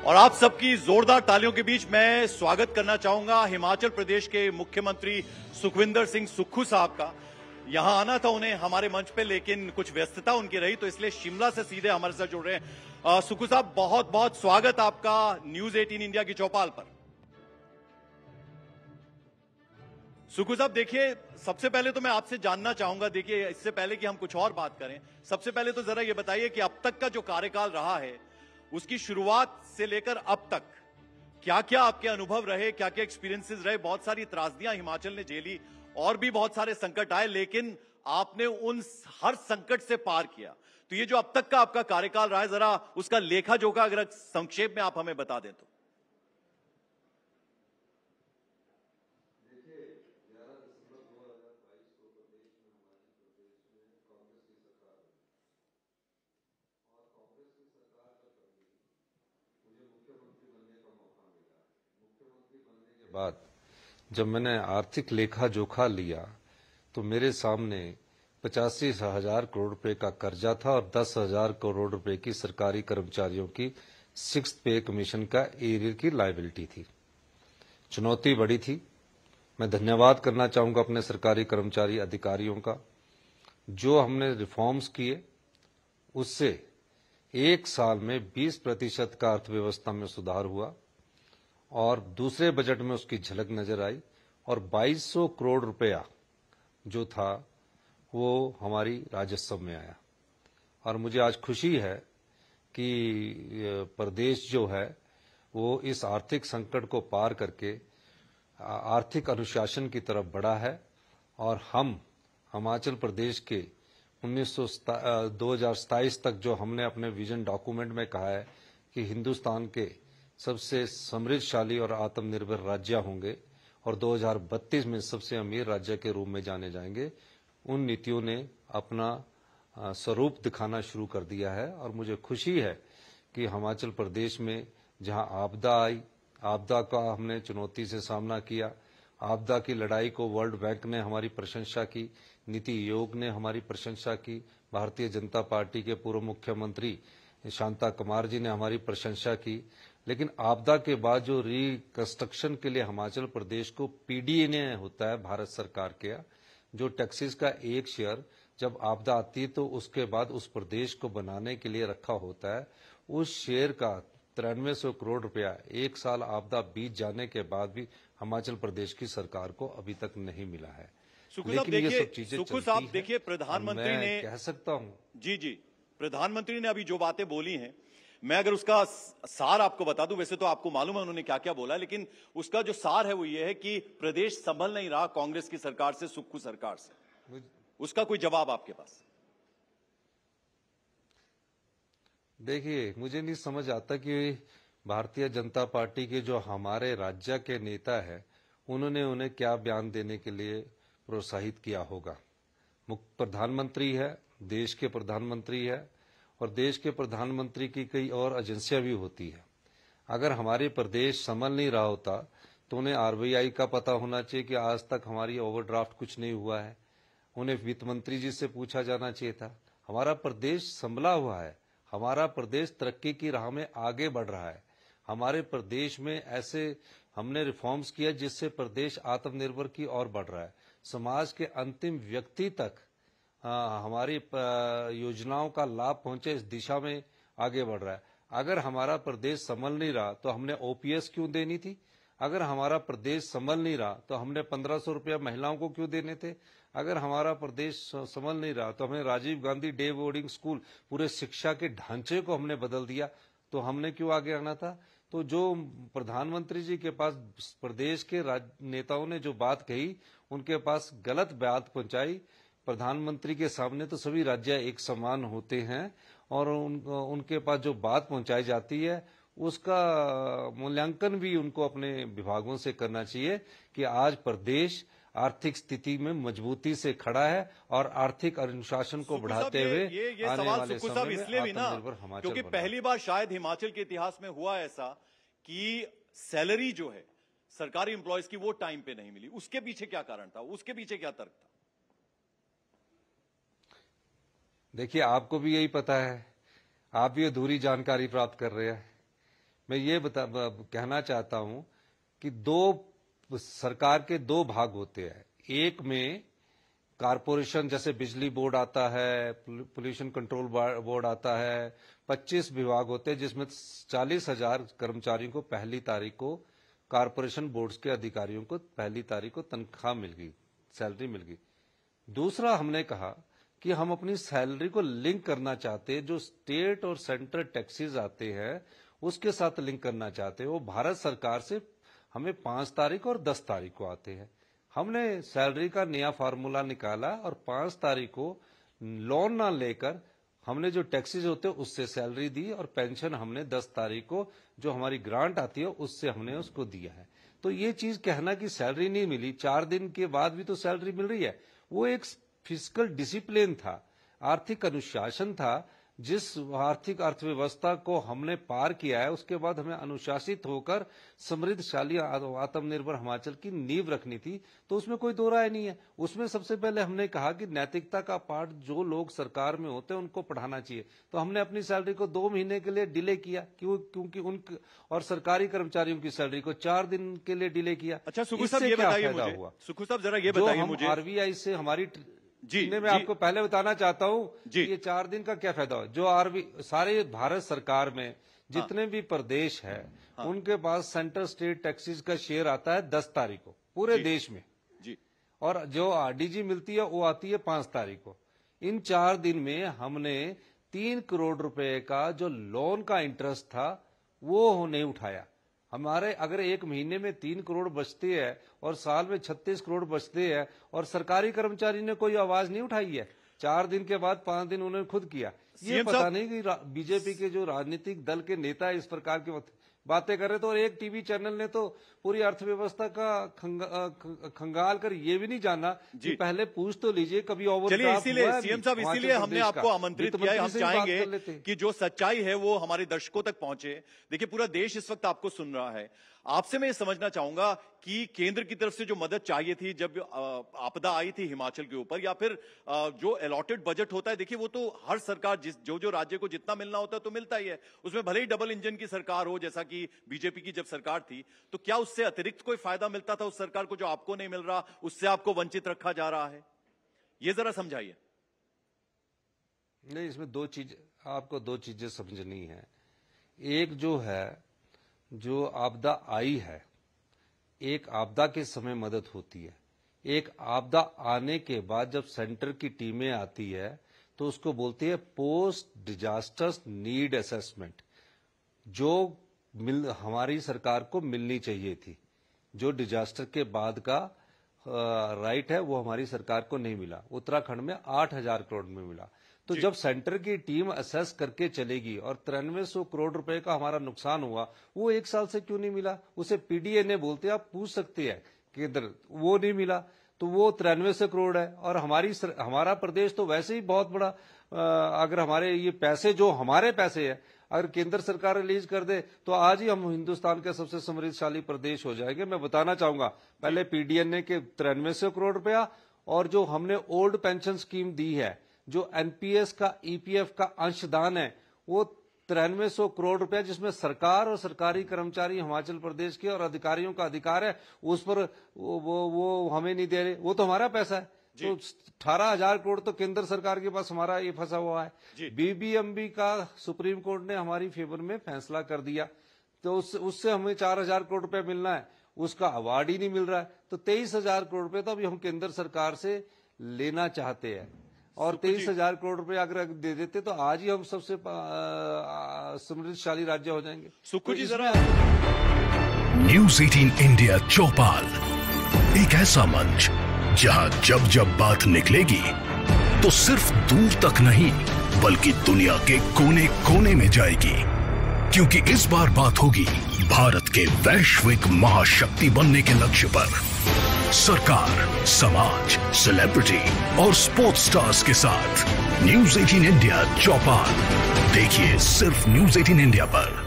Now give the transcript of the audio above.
और आप सबकी जोरदार तालियों के बीच मैं स्वागत करना चाहूंगा हिमाचल प्रदेश के मुख्यमंत्री सुखविंदर सिंह सुक्खू साहब का। यहां आना था उन्हें हमारे मंच पे, लेकिन कुछ व्यस्तता उनकी रही, तो इसलिए शिमला से सीधे हमारे साथ जुड़ रहे हैं। सुक्खू साहब, बहुत बहुत स्वागत आपका न्यूज 18 इंडिया की चौपाल पर। सुक्खू साहब, देखिए, सबसे पहले तो मैं आपसे जानना चाहूंगा, देखिए इससे पहले कि हम कुछ और बात करें, सबसे पहले तो जरा ये बताइए कि अब तक का जो कार्यकाल रहा है उसकी शुरुआत से लेकर अब तक क्या क्या आपके अनुभव रहे, क्या क्या एक्सपीरियंसेस रहे। बहुत सारी त्रासदियां हिमाचल ने झेली और भी बहुत सारे संकट आए, लेकिन आपने उन हर संकट से पार किया। तो ये जो अब तक का आपका कार्यकाल रहा है, जरा उसका लेखा जोखा अगर संक्षेप में आप हमें बता दें तो। बाद जब मैंने आर्थिक लेखा जोखा लिया तो मेरे सामने 85,000 करोड़ रुपए का कर्जा था और 10,000 करोड़ रुपए की सरकारी कर्मचारियों की 6th पे कमीशन का एरियर की लायबिलिटी थी। चुनौती बड़ी थी। मैं धन्यवाद करना चाहूंगा अपने सरकारी कर्मचारी अधिकारियों का। जो हमने रिफॉर्म्स किए उससे एक साल में 20% का अर्थव्यवस्था में सुधार हुआ और दूसरे बजट में उसकी झलक नजर आई और 2200 करोड़ रुपया जो था वो हमारी राजस्व में आया। और मुझे आज खुशी है कि प्रदेश जो है वो इस आर्थिक संकट को पार करके आर्थिक अनुशासन की तरफ बढ़ा है और हम हिमाचल प्रदेश के 2027 तक जो हमने अपने विजन डॉक्यूमेंट में कहा है कि हिंदुस्तान के सबसे समृद्धशाली और आत्मनिर्भर राज्य होंगे और 2032 में सबसे अमीर राज्य के रूप में जाने जाएंगे, उन नीतियों ने अपना स्वरूप दिखाना शुरू कर दिया है। और मुझे खुशी है कि हिमाचल प्रदेश में जहां आपदा आई, आपदा का हमने चुनौती से सामना किया, आपदा की लड़ाई को वर्ल्ड बैंक ने हमारी प्रशंसा की, नीति आयोग ने हमारी प्रशंसा की, भारतीय जनता पार्टी के पूर्व मुख्यमंत्री शांता कुमार जी ने हमारी प्रशंसा की। लेकिन आपदा के बाद जो रिकंस्ट्रक्शन के लिए हिमाचल प्रदेश को पीडीए ने होता है भारत सरकार के, जो टैक्सेस का एक शेयर जब आपदा आती है तो उसके बाद उस प्रदेश को बनाने के लिए रखा होता है, उस शेयर का 9300 करोड़ रुपया एक साल आपदा बीत जाने के बाद भी हिमाचल प्रदेश की सरकार को अभी तक नहीं मिला है। लेकिन ये सब चीजें चलती हैं। देखिए, प्रधानमंत्री ने, कह सकता हूं जी, प्रधानमंत्री ने अभी जो बातें बोली हैं, मैं अगर उसका सार आपको बता दूं, वैसे तो आपको मालूम है उन्होंने क्या क्या बोला, लेकिन उसका जो सार है वो ये है कि प्रदेश संभल नहीं रहा कांग्रेस की सरकार से, सुक्खू सरकार से। उसका कोई जवाब आपके पास? देखिए, मुझे नहीं समझ आता कि भारतीय जनता पार्टी के जो हमारे राज्य के नेता है उन्होंने उन्हें क्या बयान देने के लिए प्रोत्साहित किया होगा। प्रधानमंत्री है, देश के प्रधानमंत्री है और देश के प्रधानमंत्री की कई और एजेंसियां भी होती है। अगर हमारे प्रदेश संभल नहीं रहा होता तो उन्हें आरबीआई का पता होना चाहिए कि आज तक हमारी ओवरड्राफ्ट कुछ नहीं हुआ है। उन्हें वित्त मंत्री जी से पूछा जाना चाहिए था। हमारा प्रदेश संभला हुआ है, हमारा प्रदेश तरक्की की राह में आगे बढ़ रहा है। हमारे प्रदेश में ऐसे हमने रिफॉर्म्स किया जिससे प्रदेश आत्मनिर्भर की ओर बढ़ रहा है। समाज के अंतिम व्यक्ति तक हमारी योजनाओं का लाभ पहुंचे, इस दिशा में आगे बढ़ रहा है। अगर हमारा प्रदेश संभल नहीं रहा तो हमने ओपीएस क्यों देनी थी? अगर हमारा प्रदेश संभल नहीं रहा तो हमने 1500 रुपया महिलाओं को क्यों देने थे? अगर हमारा प्रदेश संभल नहीं रहा तो हमने Rajiv Gandhi day boarding school, पूरे शिक्षा के ढांचे को हमने बदल दिया, तो हमने क्यों आगे आना था? तो जो प्रधानमंत्री जी के पास प्रदेश के नेताओं ने जो बात कही, उनके पास गलत बात पहुंचाई। प्रधानमंत्री के सामने तो सभी राज्य एक समान होते हैं और उनके पास जो बात पहुंचाई जाती है उसका मूल्यांकन भी उनको अपने विभागों से करना चाहिए कि आज प्रदेश आर्थिक स्थिति में मजबूती से खड़ा है और आर्थिक अनुशासन को बढ़ाते हुए आने वाले समय में आत्मनिर्भर हिमाचल, क्योंकि पहली बार शायद हिमाचल के इतिहास में हुआ ऐसा कि सैलरी जो है सरकारी एम्प्लॉयज की वो टाइम पे नहीं मिली। उसके पीछे क्या कारण था, उसके पीछे क्या तर्क था? देखिए, आपको भी यही पता है, आप भी अधूरी जानकारी प्राप्त कर रहे हैं। मैं ये कहना चाहता हूं कि सरकार के दो भाग होते हैं। एक में कारपोरेशन जैसे बिजली बोर्ड आता है, पोल्यूशन कंट्रोल बोर्ड आता है, 25 विभाग होते हैं जिसमें 40,000 कर्मचारियों को पहली तारीख को कारपोरेशन बोर्ड्स के अधिकारियों को पहली तारीख को तनख्वाह मिल गई, सैलरी मिल गई। दूसरा हमने कहा कि हम अपनी सैलरी को लिंक करना चाहते हैं, जो स्टेट और सेंट्रल टैक्सेस आते हैं उसके साथ लिंक करना चाहते हैं। वो भारत सरकार से हमें 5 तारीख और 10 तारीख को आते हैं। हमने सैलरी का नया फार्मूला निकाला और 5 तारीख को लोन ना लेकर हमने जो टैक्सेस होते हैं उससे सैलरी दी, और पेंशन हमने 10 तारीख को जो हमारी ग्रांट आती है उससे हमने उसको दिया है। तो ये चीज कहना कि सैलरी नहीं मिली, 4 दिन के बाद भी तो सैलरी मिल रही है, वो एक फिजिकल डिसिप्लिन था, आर्थिक अनुशासन था। जिस आर्थिक अर्थव्यवस्था को हमने पार किया है उसके बाद हमें अनुशासित होकर समृद्धशाली आत्मनिर्भर हिमाचल की नींव रखनी थी, तो उसमें कोई दो राय नहीं है। उसमें सबसे पहले हमने कहा कि नैतिकता का पाठ जो लोग सरकार में होते हैं उनको पढ़ाना चाहिए। तो हमने अपनी सैलरी को 2 महीने के लिए डिले किया, क्योंकि उन और सरकारी कर्मचारियों की सैलरी को 4 दिन के लिए डिले किया। अच्छा सुखू साहब, ये बताइए मुझे, सुखू साहब जरा ये बताइए मुझे, आरबीआई से हमारी जी मैं आपको पहले बताना चाहता हूं कि ये 4 दिन का क्या फायदा हो। जो सारे भारत सरकार में जितने भी प्रदेश है उनके पास सेंट्रल स्टेट टैक्सेस का शेयर आता है 10 तारीख को पूरे देश में जी, और जो आरडीजी मिलती है वो आती है 5 तारीख को। इन 4 दिन में हमने 3 करोड़ रुपए का जो लोन का इंटरेस्ट था वो नहीं उठाया। हमारे अगर एक महीने में 3 करोड़ बचते हैं और साल में 36 करोड़ बचते हैं, और सरकारी कर्मचारी ने कोई आवाज नहीं उठाई है। 4 दिन के बाद 5 दिन उन्होंने खुद किया। ये पता नहीं कि बीजेपी के जो राजनीतिक दल के नेता इस प्रकार की बातें कर रहे थे। और एक टीवी चैनल ने तो पूरी अर्थव्यवस्था का खंगाल कर ये भी नहीं जाना कि पहले पूछ तो लीजिए कभी ओवरड्राफ्ट। इसीलिए सीएम साहब, इसीलिए हमने आपको आमंत्रित किया है। हम चाहेंगे कि जो सच्चाई है वो हमारे दर्शकों तक पहुंचे। देखिए पूरा देश इस वक्त आपको सुन रहा है। आपसे मैं ये समझना चाहूंगा कि केंद्र की तरफ से जो मदद चाहिए थी जब आपदा आई थी हिमाचल के ऊपर, या फिर जो अलॉटेड बजट होता है, देखिए वो तो हर सरकार जो राज्य को जितना मिलना होता है तो मिलता ही है। उसमें भले ही डबल इंजन की सरकार हो जैसा कि बीजेपी की जब सरकार थी, तो क्या उससे अतिरिक्त कोई फायदा मिलता था उस सरकार को जो आपको नहीं मिल रहा, उससे आपको वंचित रखा जा रहा है? ये जरा समझाइए। नहीं, इसमें आपको दो चीजें समझनी है। एक जो है, जो आपदा आई है, एक आपदा के समय मदद होती है। एक आपदा आने के बाद जब सेंटर की टीमें आती है तो उसको बोलती है पोस्ट डिजास्टर्स नीड असेसमेंट, जो हमारी सरकार को मिलनी चाहिए थी। जो डिजास्टर के बाद का राइट है वो हमारी सरकार को नहीं मिला। उत्तराखंड में 8,000 करोड़ में मिला। तो जब सेंटर की टीम असेस करके चलेगी और 9300 करोड़ रुपए का हमारा नुकसान हुआ, वो 1 साल से क्यों नहीं मिला? उसे पीडीएनए बोलते हैं, आप पूछ सकते हैं केंद्र, वो नहीं मिला। तो वो 9300 करोड़ है। और हमारा प्रदेश तो वैसे ही बहुत बड़ा, अगर हमारे ये पैसे जो हमारे पैसे है अगर केंद्र सरकार रिलीज कर दे तो आज ही हम हिंदुस्तान का सबसे समृद्धशाली प्रदेश हो जाएंगे। मैं बताना चाहूंगा, पहले पीडीएनए के 9300 करोड़ रुपया, और जो हमने ओल्ड पेंशन स्कीम दी है, जो एनपीएस का ईपीएफ का अंशदान है, वो 9300 करोड़ रुपया, जिसमें सरकार और सरकारी कर्मचारी हिमाचल प्रदेश के और अधिकारियों का अधिकार है, उस पर वो हमें नहीं दे रहे। वो तो हमारा पैसा है। तो 18,000 करोड़ तो केंद्र सरकार के पास हमारा ये फंसा हुआ है। बीबीएमबी का सुप्रीम कोर्ट ने हमारी फेवर में फैसला कर दिया, तो उससे हमें 4,000 करोड़ रुपया मिलना है, उसका अवार्ड ही नहीं मिल रहा है। तो 23,000 करोड़ रुपये तो अभी हम केंद्र सरकार से लेना चाहते हैं। और 23,000 करोड़ रुपए अगर दे देते तो आज ही हम सबसे समृद्धशाली राज्य हो जाएंगे। सुक्खू जी जरा। न्यूज़ 18 इंडिया चौपाल, एक ऐसा मंच जहां जब जब बात निकलेगी तो सिर्फ दूर तक नहीं बल्कि दुनिया के कोने कोने में जाएगी, क्योंकि इस बार बात होगी भारत के वैश्विक महाशक्ति बनने के लक्ष्य पर। सरकार, समाज, सेलिब्रिटी और स्पोर्ट्स स्टार्स के साथ न्यूज़ 18 इंडिया चौपाल देखिए सिर्फ न्यूज़ 18 इंडिया पर।